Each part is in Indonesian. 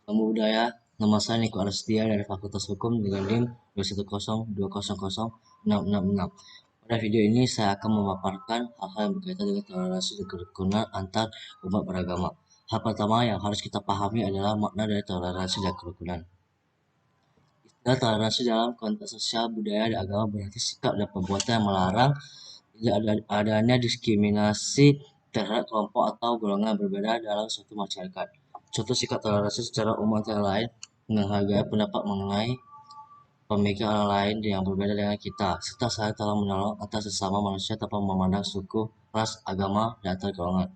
Namo Buddhaya, nama saya Niko Arsdia dari Fakultas Hukum dengan NIM 210200666. Pada video ini saya akan memaparkan hal-hal yang berkaitan dengan toleransi dan kerukunan antar umat beragama. Hal pertama yang harus kita pahami adalah makna dari toleransi dan kerukunan. Istilah toleransi dalam konteks sosial, budaya, dan agama berarti sikap dan perbuatan yang melarang tidak adanya diskriminasi terhadap kelompok atau golongan berbeda dalam suatu masyarakat. Contoh sikap toleransi secara umum antara lain menghargai pendapat mengenai pemikiran orang lain yang berbeda dengan kita, serta saling tolong menolong antar sesama manusia tanpa memandang suku, ras, agama, dan antar golongan.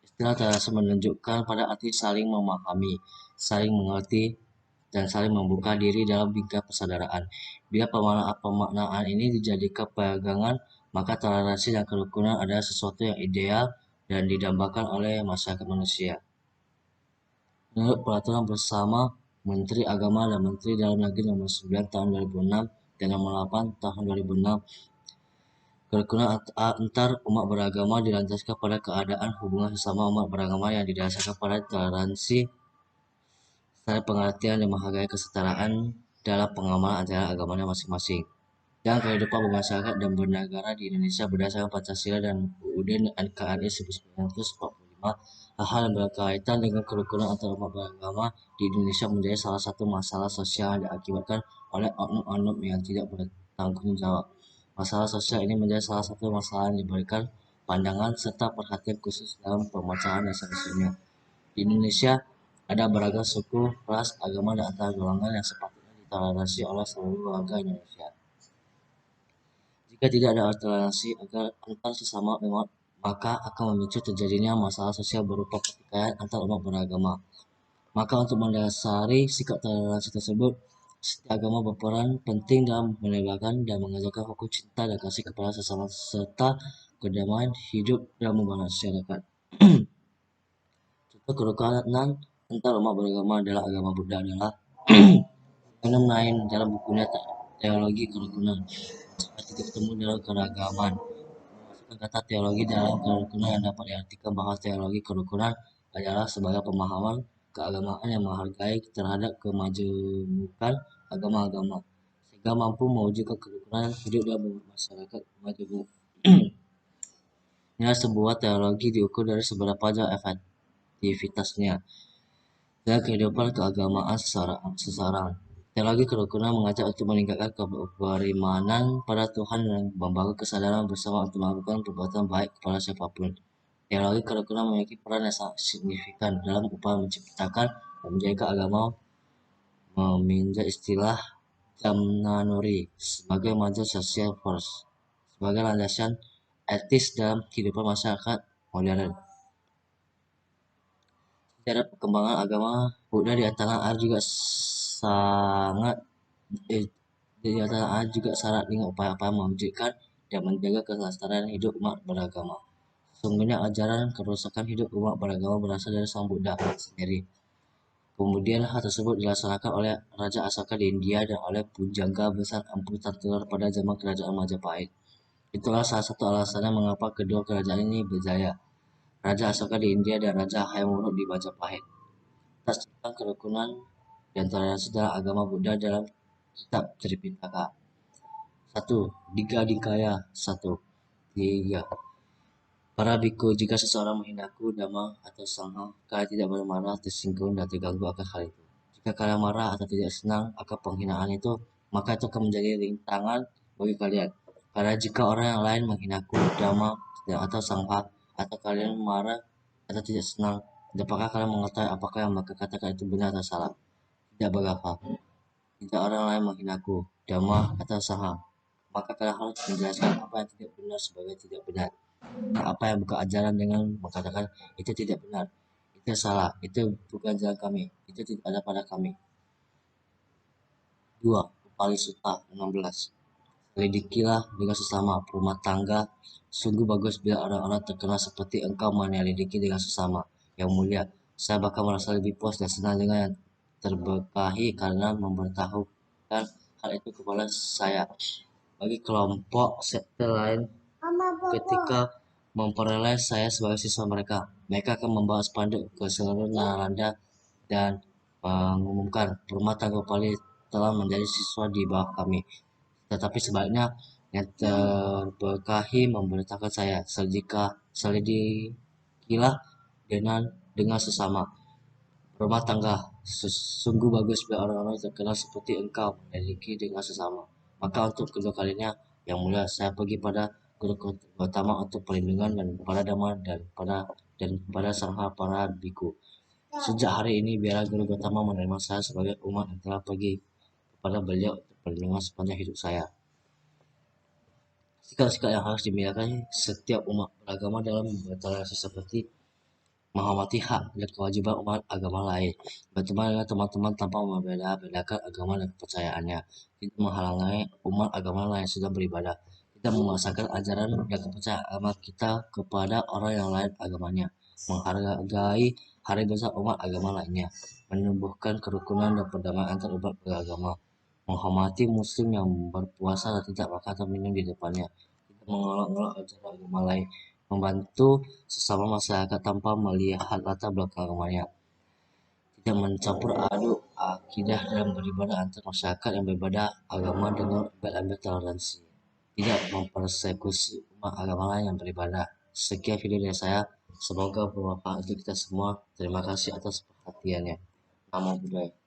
Istilah toleransi menunjukkan pada arti saling memahami, saling mengerti, dan saling membuka diri dalam bingkai persaudaraan. Bila pemaknaan ini dijadikan pegangan, maka toleransi dan kerukunan adalah sesuatu yang ideal dan didambakan oleh masyarakat manusia. Menurut peraturan bersama Menteri Agama dan Menteri Dalam Negeri nomor 9 tahun 2006 dan nomor 8 tahun 2006, kerukunan antar umat beragama dilandaskan pada keadaan hubungan sesama umat beragama yang didasarkan pada toleransi, saling pengertian, dan menghargai kesetaraan dalam pengamalan antara agamanya masing-masing. Dan kehidupan bermasyarakat dan bernegara di Indonesia berdasarkan Pancasila dan UUD NKRI 1945, hal-hal yang berkaitan dengan kerukunan antar umat beragama di Indonesia menjadi salah satu masalah sosial yang diakibatkan oleh oknum-oknum yang tidak bertanggung jawab. Masalah sosial ini menjadi salah satu masalah yang diberikan pandangan serta perhatian khusus dalam pemecahan dan solusinya. Di Indonesia ada beragam suku, ras, agama, dan antar golongan yang sepatutnya ditoleransi oleh seluruh warga Indonesia. Jika tidak ada toleransi antar sesama umat, maka akan memicu terjadinya masalah sosial berupa pertikaian antar umat beragama. Maka untuk mendasari sikap toleransi tersebut, setiap agama berperan penting dalam menebarkan dan mengajarkan hukum cinta dan kasih kepada sesama serta kedamaian hidup dalam masyarakat. Contoh kerukunan antar umat beragama adalah agama Buddha adalah fenomena lain dalam bukunya Teologi Kerukunan. Titik temu dalam keragaman. Memasukkan kata teologi dalam kerukunan yang dapat diartikan bahwa teologi kerukunan adalah sebagai pemahaman keagamaan yang menghargai terhadap kemajemukan agama-agama sehingga mampu mewujudkan kerukunan hidup dalam masyarakat majemuk. Nilai sebuah teologi diukur dari seberapa jauh efektivitasnya dan kehidupan keagamaan seseorang. Teologi kerukunan mengajak untuk meningkatkan keberimanan pada Tuhan dan membangun kesadaran bersama untuk melakukan perbuatan baik kepada siapapun. Teologi kerukunan memiliki peran yang sangat signifikan dalam upaya menciptakan dan menjaga agama, meminjau istilah Jamnanuri sebagai major social force, sebagai landasan etis dalam kehidupan masyarakat modern. Sejarah perkembangan agama Buddha di tanah air juga syarat dengan upaya-upaya mewujudkan dan menjaga kelestarian hidup umat beragama. Sesungguhnya ajaran kerusakan hidup umat beragama berasal dari Sang Buddha sendiri. Kemudian hal tersebut dilaksanakan oleh Raja Asoka di India dan oleh Pujangga besar Empu Tatula pada zaman kerajaan Majapahit. Itulah salah satu alasannya mengapa kedua kerajaan ini berjaya. Raja Asoka di India dan Raja Hayam di Majapahit. Atas tentang kerukunan dan toleransi dalam agama Buddha dalam kitab Tripitaka. 1. Digha Nikaya 1. 3. Para biku, jika seseorang menghinaku, dhamma atau sangha, kalian tidak boleh marah, tersinggung, dan terganggu akan hal itu. Jika kalian marah atau tidak senang akan penghinaan itu, maka itu akan menjadi rintangan bagi kalian. Karena jika orang yang lain menghinaku, dhamma atau sangha, atau kalian marah atau tidak senang, dapatkah kalian mengetahui apakah yang mereka katakan itu benar atau salah? Tidak berapa. Jika orang lain menghinaku, dhamma atau sangha, maka kalian harus menjelaskan apa yang tidak benar sebagai tidak benar. Apa yang bukan ajaran dengan mengatakan itu tidak benar, itu salah, itu bukan jalan kami, itu tidak ada pada kami. 2. Upali Sutta 16. Selidikilah dengan sesama rumah tangga. Sungguh bagus bila orang-orang terkenal seperti engkau menyelidiki dengan sesama. Yang mulia, saya bakal merasa lebih puas dan senang dengan yang terberkahi karena memberitahukan hal itu kepada saya. Bagi kelompok sekte lain, ketika memperoleh saya sebagai siswa mereka akan membawa spanduk ke seluruh Nalanda dan mengumumkan rumah tangga Pali telah menjadi siswa di bawah kami. Tetapi sebaliknya yang terberkahi memberitakan saya, selidikilah dengan sesama rumah tangga. Sungguh bagus bila orang-orang terkenal seperti engkau memiliki dengan sesama. Maka untuk kedua kalinya, yang mulia, saya pergi pada guru pertama untuk perlindungan dan kepada Dhamma dan kepada sangha para biku. Sejak hari ini biarlah guru pertama menerima saya sebagai umat yang telah pergi kepada beliau untuk perlindungan sepanjang hidup saya. Sikap-sikap yang harus dimiliki setiap umat beragama dalam bertoleransi seperti menghormati hak dan kewajiban umat agama lain, berteman dengan teman-teman tanpa membeda-bedakan agama dan kepercayaannya, tidak menghalangi umat agama lain sedang beribadah, tidak memaksakan ajaran dan kepercayaan agama kita kepada orang yang lain agamanya, menghargai hari besar umat agama lainnya, menumbuhkan kerukunan dan perdamaian antar umat beragama, menghormati muslim yang berpuasa dan tidak makan atau minum di depannya, tidak mengolok-olok ajaran agama lain, membantu sesama masyarakat tanpa melihat latar belakang agamanya, tidak mencampur aduk akidah dalam beribadah antar masyarakat yang berbeda agama dengan embel-embel toleransi, tidak mempersekusi umat agama lain yang beribadah. Sekian video dari saya, semoga bermanfaat untuk kita semua. Terima kasih atas perhatiannya. Namo Buddhaya.